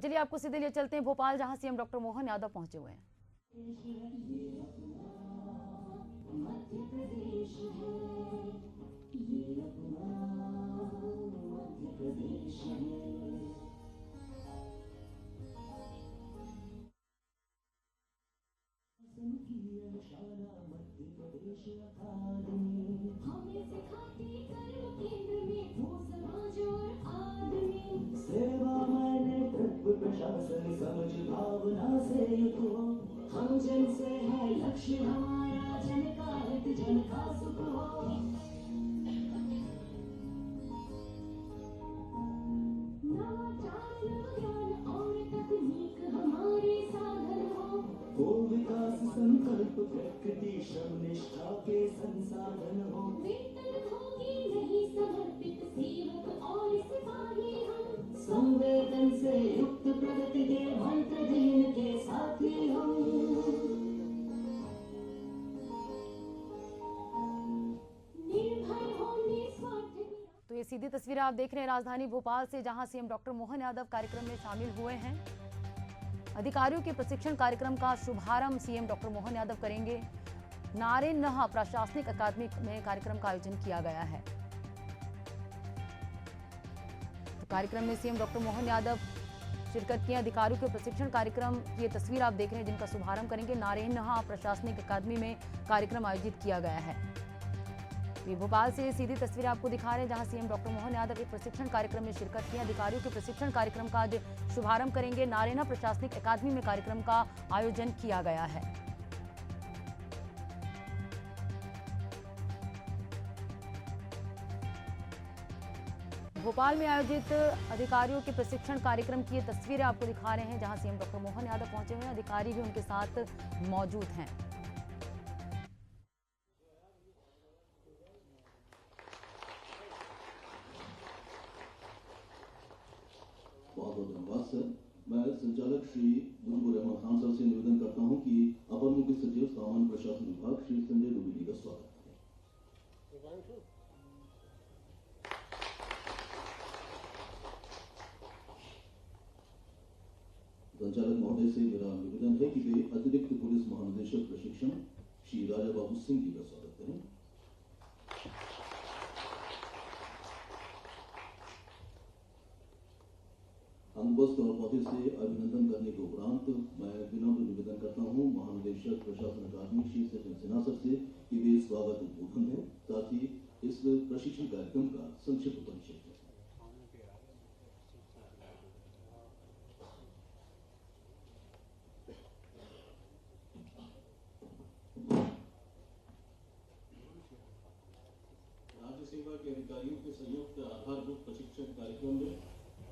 चलिए आपको सीधे लिए चलते हैं भोपाल, जहां सीएम डॉक्टर मोहन यादव पहुंचे हुए हैं। प्रशासन समझ भावना से युक्त हो, हम जन से है लक्ष्य हमारा, जन का हित जन का सुख हो। नवाचार ज्ञान और तकनीक हमारे साधन हो विकास संकल्प प्रकृति श्रम निष्ठा के संसाधन हो। वेतन भोगी नहीं समर्पित सेवक और सिपाही हम, संवेदन से युक्त प्रगति के मंत्र दीन के साथी हम। निर्भय हो निस्वार्थ। तो ये सीधी तस्वीरें आप देख रहे हैं राजधानी भोपाल से, जहां सीएम डॉक्टर मोहन यादव कार्यक्रम में शामिल हुए हैं। अधिकारियों के प्रशिक्षण कार्यक्रम का शुभारंभ सीएम डॉक्टर मोहन यादव करेंगे। नारेनहा प्रशासनिक अकादमी में कार्यक्रम का आयोजन किया गया है। तो कार्यक्रम में सीएम डॉक्टर मोहन यादव शिरकत किए। अधिकारियों के प्रशिक्षण कार्यक्रम की ये तस्वीर आप देख रहे हैं, जिनका शुभारंभ करेंगे। नारेनहा प्रशासनिक अकादमी में कार्यक्रम आयोजित किया गया है। ये भोपाल से सीधी तस्वीरें आपको दिखा रहे हैं, जहां सीएम डॉक्टर मोहन यादव एक प्रशिक्षण कार्यक्रम में शिरकत की। अधिकारियों के प्रशिक्षण कार्यक्रम का आज शुभारंभ करेंगे। नारेना प्रशासनिक अकादमी में कार्यक्रम का आयोजन किया गया है। भोपाल में आयोजित अधिकारियों के प्रशिक्षण कार्यक्रम की ये तस्वीरें आपको दिखा रहे हैं, जहां सीएम डॉक्टर मोहन यादव पहुंचे हुए हैं। अधिकारी भी उनके साथ मौजूद हैं। बहुत बहुत धन्यवाद सर। मैं संचालक श्री मुजीबुर रहमान खान साहब से निवेदन करता हूं कि अपर मुख्य सचिव सामान्य प्रशासन विभाग श्री संजय दुबे जी का स्वागत करें। संचालक महोदय से मेरा निवेदन है कि वे अतिरिक्त पुलिस महानिदेशक प्रशिक्षण श्री राजा बाबू सिंह जी का स्वागत करें। अंगबस्त और पौधे से अभिनंदन करने के उपरांत मैं विनम्र निवेदन करता हूं महानिदेशक प्रशासन अकादमी श्री सचिन सिन्हा सर से कि वे स्वागत उद्बोधन है, साथ ही इस प्रशिक्षण कार्यक्रम का संक्षिप्त परिचय है। राज्य सेवा के अधिकारियों के संयुक्त आधारभूत प्रशिक्षण कार्यक्रम में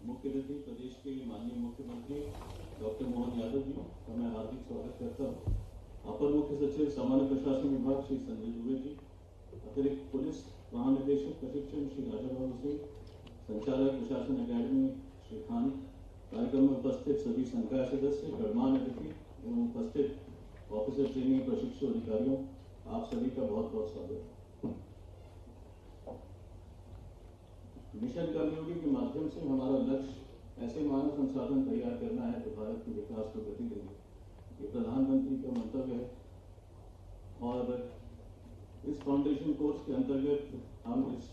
मुख्य अतिथि प्रदेश के माननीय मुख्यमंत्री डॉक्टर मोहन यादव जी का मैं हार्दिक स्वागत करता हूँ। अपर मुख्य सचिव सामान्य प्रशासन विभाग श्री संजय दुबे जी, अतिरिक्त पुलिस महानिदेशक प्रशिक्षण श्री राजा बाबू सिंह, संचालक प्रशासन अकादमी श्री खान, कार्यक्रम में उपस्थित सभी संकाय सदस्य, गणमान्य अतिथि एवं उपस्थित ऑफिसर ट्रेनिंग प्रशिक्षु अधिकारियों, आप सभी का बहुत बहुत स्वागत है। मिशन कर्मयोगी के माध्यम से हमारा लक्ष्य ऐसे मानव संसाधन तैयार करना है जो भारत के विकास को गति देंगे, ये प्रधानमंत्री का मंतव्य है। और इस फाउंडेशन कोर्स के अंतर्गत हम इस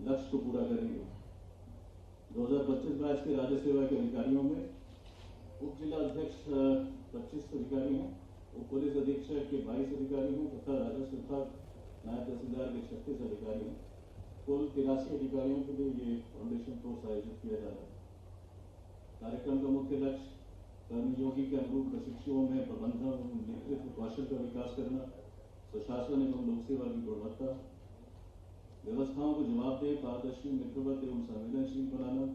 लक्ष्य को पूरा करेंगे। 2025 बैच के राज्य सेवा के अधिकारियों में उप जिला अध्यक्ष 25 अधिकारी हैं, उप पुलिस अधीक्षक के 22 अधिकारी हैं तथा राजस्व विभाग नायब तहसीलदार के 36 अधिकारी हैं। कुल 83 अधिकारियों के लिए ये फाउंडेशन कोर्स आयोजित किया जा रहा है। कार्यक्रम का मुख्य लक्ष्य कर्मयोगी के अनुरूप प्रशिक्षुओं में प्रबंधन एवं नेतृत्व कौशल का विकास करना, सुशासन एवं लोक सेवा की गुणवत्ता, व्यवस्थाओं को जवाबदेह, पारदर्शी, मित्रवत एवं संवेदनशील बनाना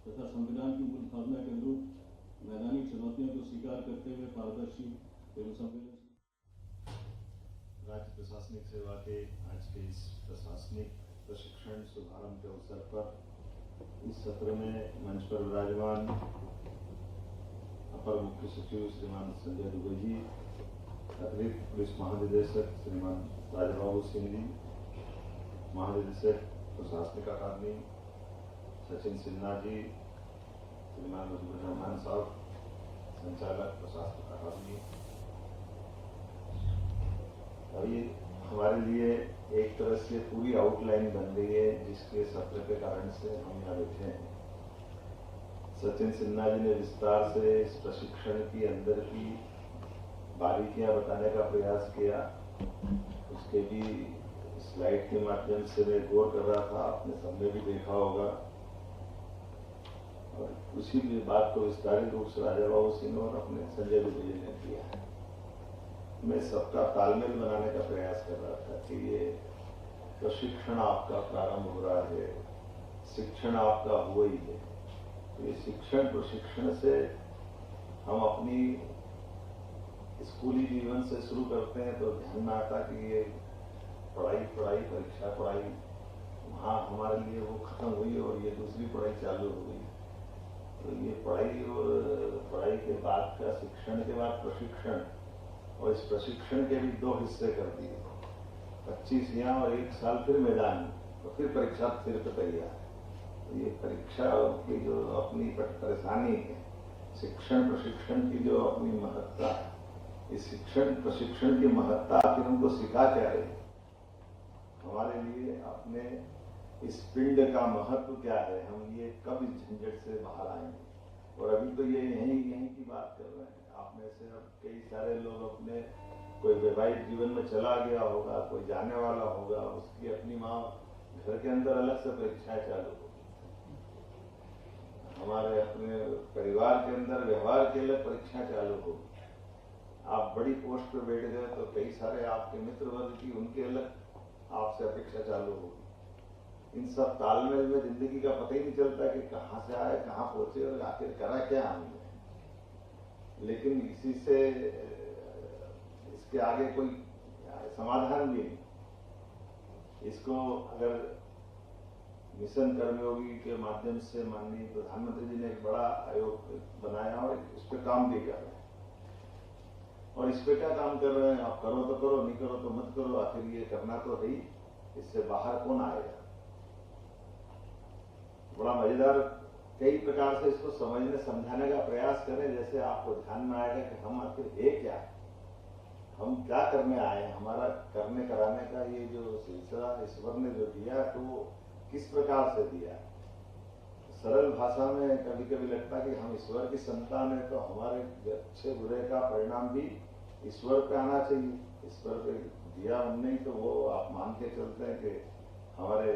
तथा संविधान की मूल भावना के अनुरूप मैदानी चुनौतियों को स्वीकार करते हुए पारदर्शी एवं संवेदनशील। राज्य प्रशासनिक सेवा के आज के इस प्रशासनिक प्रशिक्षण शुभारंभ के अवसर पर इस सत्र में मंच पर विराजमान अपर मुख्य सचिव श्रीमान संजय दुबे जी, अतिरिक्त पुलिस महानिदेशक श्रीमान राजा बाबू सिंह जी, महानिदेशक प्रशासनिक अकादमी सचिन सिन्हा जी, श्रीमान मुजीबुर रहमान साहब, संचालक प्रशासनिक अकादमी। अभी हमारे लिए एक तरह से पूरी आउटलाइन बन गई है, जिसके सत्र के कारण से हम यहाँ बैठे हैं। सचिन सिन्हा जी ने विस्तार से इस प्रशिक्षण की अंदर की बारीकियां बताने का प्रयास किया। उसके भी स्लाइड के माध्यम से मैं गौर कर रहा था, आपने सबने भी देखा होगा। और उसी बात को विस्तारित रूप से राजा बाबू सिंह और अपने संजय दुबे जी ने किया है। मैं सबका तालमेल बनाने का प्रयास कर रहा था कि ये प्रशिक्षण आपका प्रारंभ हो रहा है, शिक्षण आपका हुआ ही है। तो ये शिक्षण प्रशिक्षण से हम अपनी स्कूली जीवन से शुरू करते हैं तो ध्यान में आता कि ये पढ़ाई परीक्षा पढ़ाई वहाँ हमारे लिए वो खत्म हुई और ये दूसरी पढ़ाई चालू हो गई। तो ये पढ़ाई और पढ़ाई के बाद का शिक्षण के बाद प्रशिक्षण, और इस प्रशिक्षण के भी दो हिस्से कर दिए, 25 यहाँ और 1 साल फिर मैदान में, तो फिर परीक्षा फिर पे तैयार। तो ये परीक्षा की जो अपनी परेशानी है, शिक्षण प्रशिक्षण की जो अपनी महत्ता है, इस शिक्षण प्रशिक्षण की महत्ता फिर हमको सिखा क्या रही है, हमारे लिए अपने इस पिंड का महत्व क्या है, हम ये कब इस झंझट से बाहर आएंगे। और अभी तो ये यहीं की बात कर रहे हैं। आप में से अब कई सारे लोग अपने कोई वैवाहिक जीवन में चला गया होगा, कोई जाने वाला होगा, उसकी अपनी माँ घर के अंदर अलग से परीक्षाएं चालू होगी। हमारे अपने परिवार के अंदर व्यवहार के लिए परीक्षाएं चालू होगी। आप बड़ी पोस्ट पे बैठ गए तो कई सारे आपके मित्र वर्ग की उनके अलग आपसे अपेक्षा चालू होगी। इन सब तालमेल में जिंदगी का पता ही नहीं चलता कि कहाँ से आए, कहाँ पहुंचे और आखिर करा क्या हमने। लेकिन इसी से इसके आगे कोई समाधान भी नहीं। इसको अगर मिशन कर्मयोगी के माध्यम से माननीय प्रधानमंत्री जी ने एक बड़ा आयोग बनाया और इस पे काम भी कर रहे हैं। और इस पे क्या काम कर रहे हैं, आप करो तो करो, नहीं करो तो मत करो, आखिर ये करना तो है ही, इससे बाहर कौन आएगा। बड़ा मजेदार, कई प्रकार से इसको समझने समझाने का प्रयास करें, जैसे आपको ध्यान में आएगा कि हम आखिर है क्या, हम क्या करने आए, हमारा करने कराने का ये जो सिलसिला ईश्वर ने जो दिया तो किस प्रकार से दिया। सरल भाषा में कभी कभी लगता है कि हम ईश्वर की संतान है, तो हमारे अच्छे बुरे का परिणाम भी ईश्वर पे आना चाहिए। ईश्वर पे दिया हमने ही, तो वो आप मान के चलते हैं कि हमारे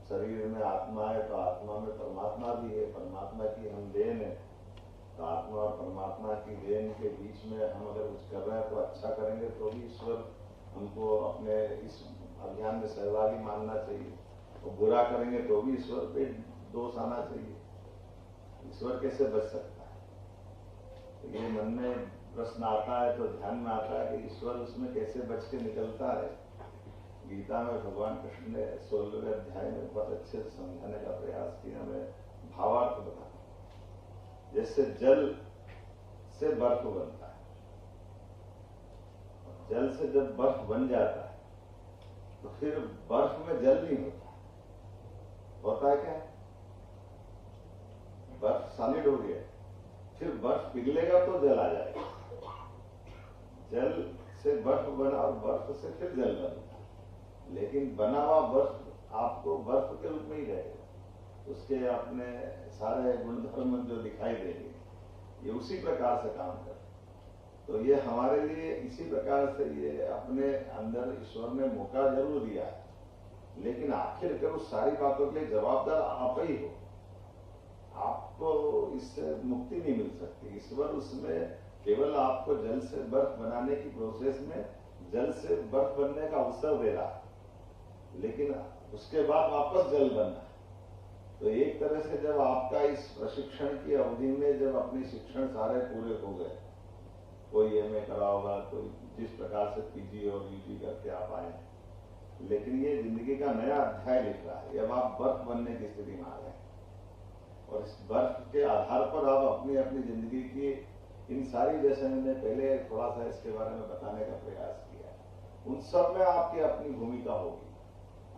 शरीर में आत्मा है तो आत्मा में परमात्मा भी है, परमात्मा की हम देन है। तो आत्मा और परमात्मा की देन के बीच में हम अगर कुछ कर रहे हैं तो अच्छा करेंगे तो भी ईश्वर हमको अपने इस अभियान में सहभागी मानना चाहिए, और बुरा करेंगे तो भी ईश्वर पे दोष आना चाहिए। ईश्वर कैसे बच सकता है, तो ये मन में प्रश्न आता है तो ध्यान में आता है कि ईश्वर उसमें कैसे बच के निकलता है। गीता में भगवान कृष्ण ने 16वें अध्याय में बहुत अच्छे से समझाने का प्रयास किया। मैं भावार्थ बता, जैसे जल से बर्फ बनता है, जल से जब बर्फ बन जाता है तो फिर बर्फ में जल नहीं होता, होता है क्या, बर्फ सॉलिड हो गया, फिर बर्फ पिघलेगा तो जल आ जाएगा। जल से बर्फ बना और बर्फ से फिर जल बना, लेकिन बना हुआ बर्फ आपको बर्फ के रूप में ही रहेगा, उसके अपने सारे गुणधर्म जो दिखाई देंगे, ये उसी प्रकार से काम कर। तो ये हमारे लिए इसी प्रकार से ये अपने अंदर ईश्वर ने मौका जरूर दिया है, लेकिन आखिरकार उस सारी बातों के लिए जवाबदार आप ही हो। आपको इससे मुक्ति नहीं मिल सकती। ईश्वर उसमें केवल आपको जल से बर्फ बनाने की प्रोसेस में जल से बर्फ बनने का अवसर दे रहा है, लेकिन उसके बाद वापस जल बनना है। तो एक तरह से जब आपका इस प्रशिक्षण की अवधि में जब अपने शिक्षण सारे पूरे हो गए, कोई एमए करा होगा, कोई जिस प्रकार से पीजी और यूजी करके आप आए, लेकिन ये जिंदगी का नया अध्याय लिख रहा है। अब आप बर्फ बनने की स्थिति में आ गए और इस बर्फ के आधार पर आप अपनी अपनी जिंदगी की इन सारी, जैसे मैंने पहले थोड़ा सा इसके बारे में बताने का प्रयास किया, उन सब में आपकी अपनी भूमिका होगी।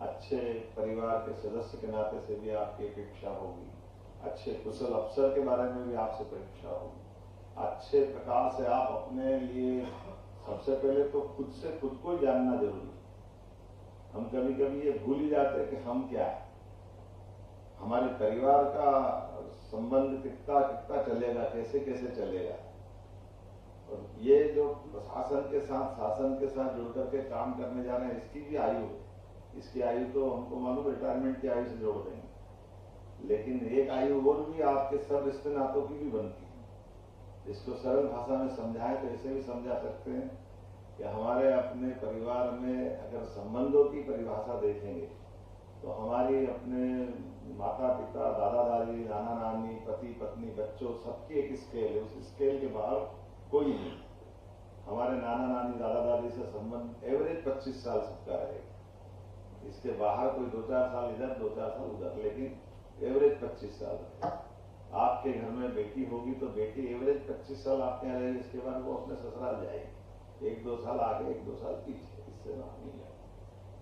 अच्छे परिवार के सदस्य के नाते से भी आपकी अपेक्षा होगी, अच्छे कुशल अफसर के बारे में भी आपसे परीक्षा होगी। अच्छे प्रकार से आप अपने लिए सबसे पहले तो खुद से खुद को ही जानना जरूरी है। हम कभी कभी ये भूल ही जाते हैं कि हम क्या है, हमारे परिवार का संबंध कितना कितना चलेगा, कैसे कैसे चलेगा। और ये जो प्रशासन के साथ शासन के साथ जुड़ करके काम करने जा रहे हैं, इसकी भी आयु है। इसकी आयु तो हमको मालूम रिटायरमेंट की आयु से जोड़ देंगे, लेकिन एक आयु और भी आपके सब रिश्ते नातों की भी बनती है। जिसको सरल भाषा में समझाएं तो ऐसे भी समझा सकते हैं कि हमारे अपने परिवार में अगर संबंधों की परिभाषा देखेंगे तो हमारी अपने माता पिता, दादा दादी, नाना नानी, पति पत्नी, बच्चों, सबकी एक स्केल है। उस स्केल के बाहर कोई नहीं। हमारे नाना नानी, दादा दादी से संबंध एवरेज 25 साल सबका रहेगा। इसके बाहर कोई 2-4 साल इधर, 2-4 साल उधर, लेकिन एवरेज 25 साल रहेगा। आपके घर में बेटी होगी तो बेटी एवरेज 25 साल आपके यहाँ रहेगी। इसके बाद वो अपने ससुराल जाएगी, 1-2 साल आगे, 1-2 साल पीछे, इससे नहीं है।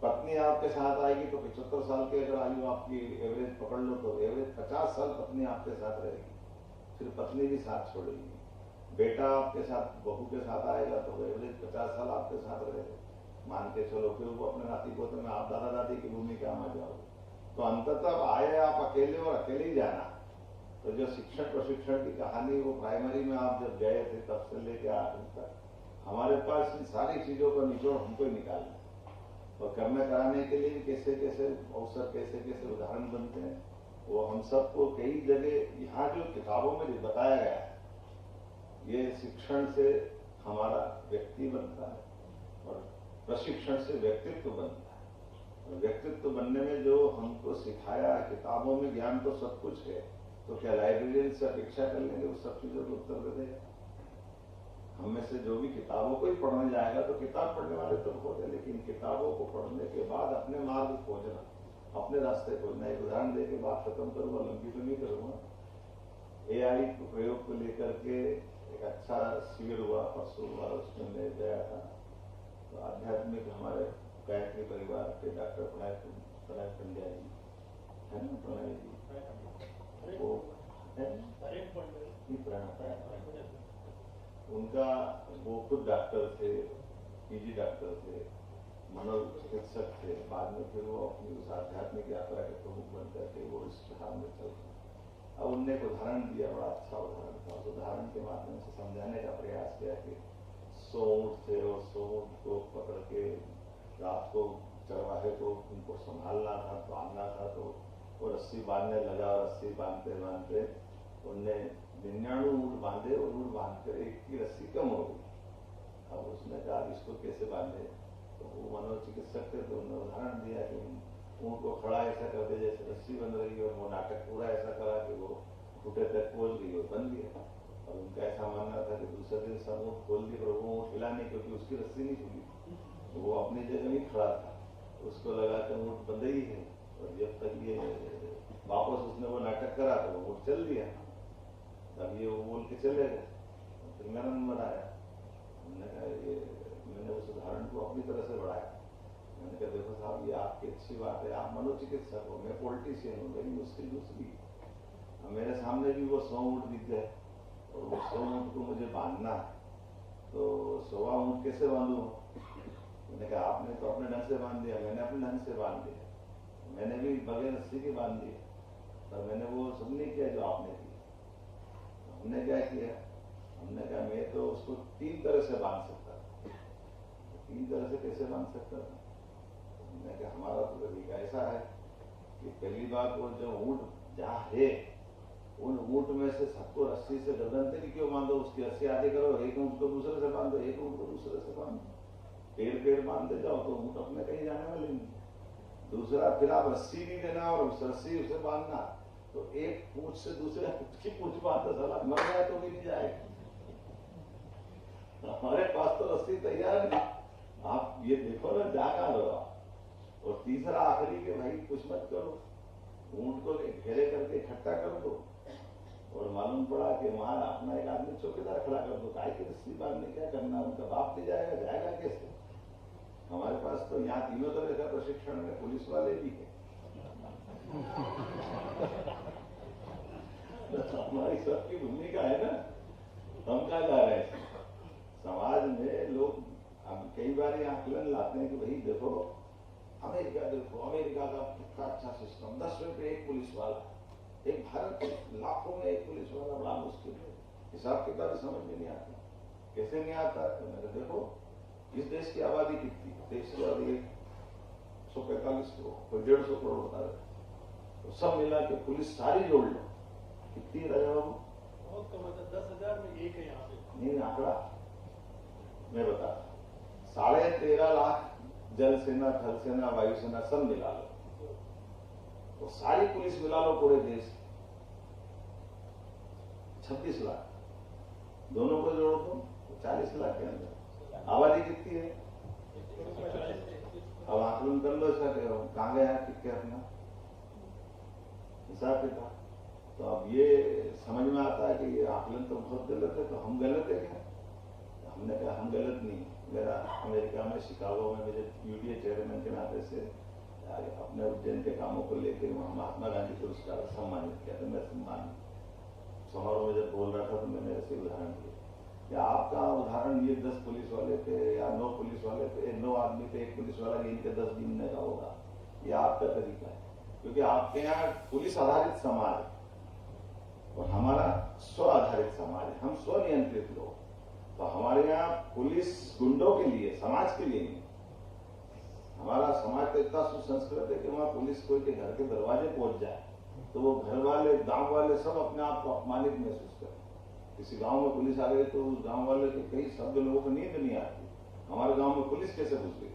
पत्नी आपके साथ आएगी तो 75 साल की अगर आयु आपकी एवरेज पकड़ लो तो एवरेज 50 साल पत्नी आपके साथ रहेगी, फिर पत्नी भी साथ छोड़ेगी। बेटा आपके साथ, बहू के साथ आएगा तो एवरेज 50 साल आपके साथ रहेगा, मान के चलो। फिर वो अपने नाती पोते में आप दादा दादी की भूमिका में जाओगे। तो अंततः आए आप अकेले और अकेले ही जाना। तो जो शिक्षण प्रशिक्षण की कहानी वो प्राइमरी में आप जब गए थे तब से लेकर आखिर तक हमारे पास इन सारी चीजों का निचोड़ हमको ही निकालना और करने कराने के लिए भी कैसे कैसे अवसर, कैसे कैसे उदाहरण बनते हैं, वो हम सबको कई जगह यहाँ जो किताबों में बताया गया है, ये शिक्षण से हमारा व्यक्ति बनता है और प्रशिक्षण से व्यक्तित्व बनता है। और व्यक्तित्व बनने में जो हमको सिखाया किताबों में ज्ञान तो सब कुछ है, तो क्या लाइब्रेरियन से अपेक्षा कर लेंगे उस सब चीजों को उत्तर दे देगा? हम में से जो भी किताबों को ही पढ़ने जाएगा तो किताब पढ़ने वाले तो होते, लेकिन किताबों को पढ़ने के बाद अपने मार्ग खोजना, अपने रास्ते खोजना। एक उदाहरण दे के बात खत्म करूंगा, लंबी तो नहीं करूंगा। AI प्रयोग को लेकर के एक अच्छा शिविर हुआ परसों हुआ, उसमें मैं गया था। तो आध्यात्मिक हमारे गायत्री परिवार के डॉक्टर प्रणय पंड्या जी है ना, प्रणय जी वो उनका, वो खुद डॉक्टर थे, PG डॉक्टर थे, मनोचिकित्सक थे। बाद में फिर वो अपनी उस आध्यात्मिक यात्रा के प्रमुख बन करके वो इस राह में चल रहे। अब उनने एक उदाहरण दिया, बड़ा अच्छा उदाहरण था। उस उदाहरण के माध्यम से समझाने का प्रयास किया कि 100 ऊँट थे और 100 ऊँट को पकड़ के रात को चरवाहे को उनको संभालना था, बांधना था। तो वो रस्सी बांधने लगा और रस्सी बांधते बांधते उनने 99 ऊँट बांधे और ऊँट बांधकर एक की रस्सी कम हो गई। अब उसने कहा इसको कैसे बांधे, तो वो मनोचिकित्सक थे तो उन्होंने उदाहरण दिया कि ऊँट को खड़ा ऐसा कर दे जैसे रस्सी बन रही है, और वो नाटक पूरा ऐसा करा कि वो घुटने तक खोल गई और बन गया। और उनका ऐसा मानना था कि दूसरे दिन सब ऊँट खोल दिए पर वो ऊँट हिला नहीं, क्योंकि उसकी रस्सी नहीं खुली, तो वो अपनी जगह नहीं खड़ा था। उसको लगा कि ऊँट बंद ही है, और जब तक ये वापस उसने वो नाटक करा तो वो चल दिया। तब ये वो बोल के चले गए। फिर मेरा नंबर आया, हमने कहा ये, मैंने उस उदाहरण को अपनी तरह से बढ़ाया। मैंने कहा देखो साहब, ये आपकी अच्छी बात है, आप मनोचिकित्सक हो, मैं पॉलिटिशियन हूँ, मेरी मुश्किल दूसरी। मेरे सामने भी वो 100 ऊँट दिख गए और वो 100 ऊँट को मुझे बांधना है, तो 100वां ऊँट कैसे बांधूं? मैंने कहा आपने तो अपने ढंग से बांध दिया, मैंने अपने ढंग से बांध दिया, मैंने भी बगैर रस्सी के बांध दिया, पर मैंने वो सब नहीं किया जो आपने किया। हमने क्या किया? हमने कहा मैं तो उसको 3 तरह से बांध सकता था। 3 तरह से कैसे बांध सकता था? हमने कहा हमारा तो तरीका ऐसा है कि पहली बात, वो जो ऊँट जहाँ है उन ऊँट में से सबको रस्सी से गर्दन तक क्यों बांधो, उसकी रस्सी आगे करो, एक ऊँट को दूसरे से बांधो, एक ऊँट को दूसरे से बांधो, पेड़ बांधते जाओ तो ऊँट अपने कहीं जाने वाले नहीं। दूसरा, फिर आप रस्सी नहीं देना और उस रस्सी उसे बांधना, तो एक पूंछ से दूसरे की पूंछ बांधो, साला मर जाए तो भी नहीं जाएगा। हमारे पास तो रस्सी तैयार नहीं, आप ये देखो ना जा कहाँ लो आप। और तीसरा आखिरी के भाई कुछ मत करो, ऊँट को घेरे करके इकट्ठा कर दो, और मालूम पड़ा कि वहां अपना एक आदमी चौकीदार खड़ा कर दो, काय की रस्सी बांधने क्या करना, उनका बाप भी जाएगा कैसे? हमारे पास तो यहाँ तीनों तरह का प्रशिक्षण में पुलिस वाले भी है। हमारी सबकी भूमिका है ना, हम कहाँ जा रहे हैं? समाज में लोग अब कई बार ये आकलन लाते हैं कि भाई देखो अमेरिका का कितना अच्छा सिस्टम, 10 रुपए पे एक पुलिस वाला, एक भारत लाखों में एक पुलिस वाला बड़ा मुश्किल है। हिसाब किताब समझ में नहीं आता, कैसे नहीं आता? तो मैंने देखो इस देश की आबादी कितनी, देश की आबादी 145 करोड़, कोई 150 करोड़ बता रहे, तो सब मिला के पुलिस सारी जोड़ लो, कितनी रहे बाबू? बहुत कम है, 10,000 में एक है यहाँ पे। नहीं आंकड़ा मैं बता, 13.5 लाख जल सेना, थल सेना, वायुसेना सब मिला लो, तो सारी पुलिस मिला लो पूरे देश, 26 लाख, दोनों को जोड़ो तो 40 लाख के अंदर आबादी कितनी है? अब आकलन कर लो इसका, कहाँ गया कितने अपना हिसाब किताब। तो अब ये समझ में आता है कि ये आकलन तो बहुत गलत है, तो हम गलत है क्या? हमने कहा हम गलत नहीं। मेरा अमेरिका में शिकागो में मुझे यूडीए चेयरमैन के नाते से अपने उज्जैन के कामों को लेकर वहाँ महात्मा गांधी पुरस्कार सम्मानित किया था। मैं सम्मान समारोह में जब बोल रहा था तो मैंने ऐसे उदाहरण दिए कि आपका उदाहरण ये 10 पुलिस वाले थे या 9 पुलिस वाले थे, 9 आदमी थे, एक पुलिस वाला इनके 10 गिनने का होगा, ये आपका तरीका है। क्योंकि आपके यहाँ पुलिस आधारित समाज है और हमारा स्व आधारित समाज है, हम स्व नियंत्रित लोग। तो हमारे यहाँ पुलिस गुंडों के लिए, समाज के लिए नहीं। हमारा समाज तो इतना सुसंस्कृत है कि वहां पुलिस कोई के घर के दरवाजे पहुंच जाए तो वो घर वाले, गांव वाले सब अपने आप को अपमानित महसूस करें। किसी गांव में पुलिस आ गई तो उस गांव वाले के कई शब्द लोगों को नींद नहीं आती, हमारे गांव में पुलिस कैसे घुस गई?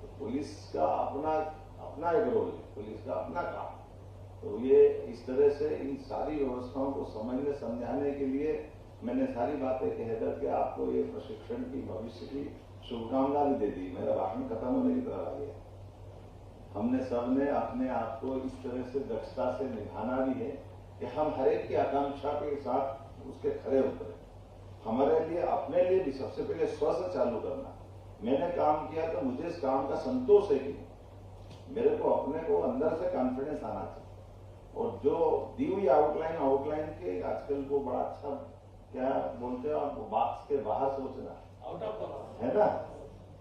तो पुलिस का अपना एक रोल है, पुलिस का अपना काम। तो ये इस तरह से इन सारी व्यवस्थाओं को समझने समझाने के लिए मैंने सारी बातें कह करके आपको ये प्रशिक्षण की, भविष्य की शुभकामना भी दे दी। मेरा भाषण खत्म होने की तरह आ गया। हमने सबने अपने आप को इस तरह से दक्षता से निभाना भी है कि हम हर एक की आकांक्षा के साथ उसके खड़े उतरे। हमारे लिए, अपने लिए भी सबसे पहले स्व से चालू करना। मैंने काम किया तो मुझे इस काम का संतोष है कि मेरे को अपने को अंदर से कॉन्फिडेंस आना चाहिए। और जो दी हुई आउटलाइन के आजकल को बड़ा अच्छा क्या बोलते हो आप, बॉक्स के बाहर सोचना, आउट ऑफ द है ना?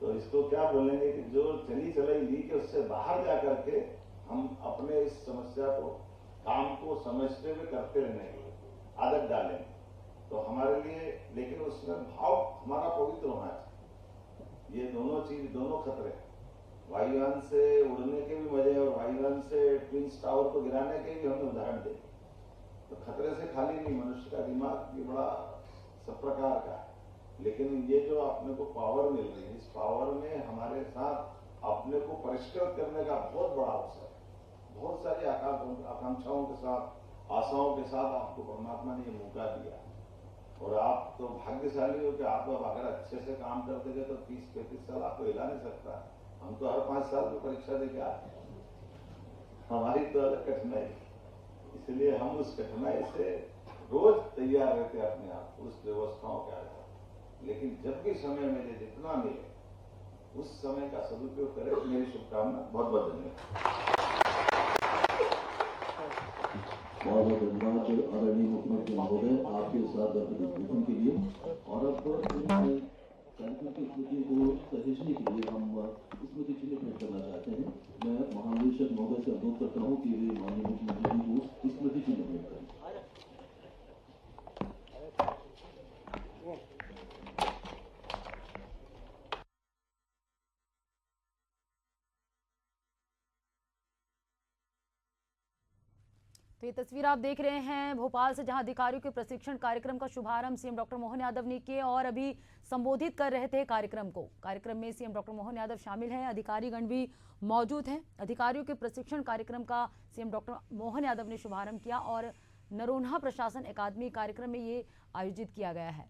तो इसको क्या बोलेंगे कि जो चली ली कि उससे बाहर जाकर के हम अपने इस समस्या को, काम को समझते हुए करते रहने की आदत डालेंगे तो हमारे लिए, लेकिन उसमें भाव हमारा पवित्र होना चाहिए। ये दोनों चीज, दोनों खतरे, वायुयान से उड़ने के भी मजे और वायुयान से ट्विंस टावर को गिराने के भी हमें उदाहरण दें। तो खतरे से खाली नहीं, मनुष्य का दिमाग भी बड़ा सब प्रकार का है। लेकिन ये जो अपने को पावर मिल रही है, इस पावर में हमारे साथ अपने को परिष्कृत करने का बहुत बड़ा अवसर है। बहुत सारी आकांक्षाओं के साथ, आशाओं के साथ आपको परमात्मा ने ये मौका दिया और आप तो भाग्यशाली हो कि आप अब अगर अच्छे से काम करते गए तो 30-35 साल आपको हिला नहीं सकता। हम तो हर 5 साल में परीक्षा देके आते हैं, हमारी तो अलग कठिनाई, इसलिए हम उस कठिनाई से रोज तैयार रहते अपने आप उस व्यवस्थाओं के आधार। लेकिन जब भी समय मिले, जितना मिले उस समय का सदुपयोग करें। मेरी शुभकामना, बहुत बहुत धन्यवाद। बहुत बहुत धन्यवाद आदरणीय मुख्यमंत्री महोदय आपके साथ उद्घाटन के लिए। और अब कार्यक्रम की स्मृति को सहेजने के लिए हम स्मृति चिन्ह भेंट करना चाहते हैं। मैं महानिदेशक महोदय से अनुरोध करता हूँ कि वे माननीय मुख्यमंत्री जी को स्मृति चिन्ह भेंट करें। तो ये तस्वीर आप देख रहे हैं भोपाल से, जहां अधिकारियों के प्रशिक्षण कार्यक्रम का शुभारंभ सीएम डॉक्टर मोहन यादव ने किया और अभी संबोधित कर रहे थे कार्यक्रम को। कार्यक्रम में सीएम डॉक्टर मोहन यादव शामिल हैं, अधिकारीगण भी मौजूद हैं। अधिकारियों के प्रशिक्षण कार्यक्रम का सीएम डॉक्टर मोहन यादव ने शुभारंभ किया और नरोन्हा प्रशासन अकादमी कार्यक्रम में ये आयोजित किया गया है।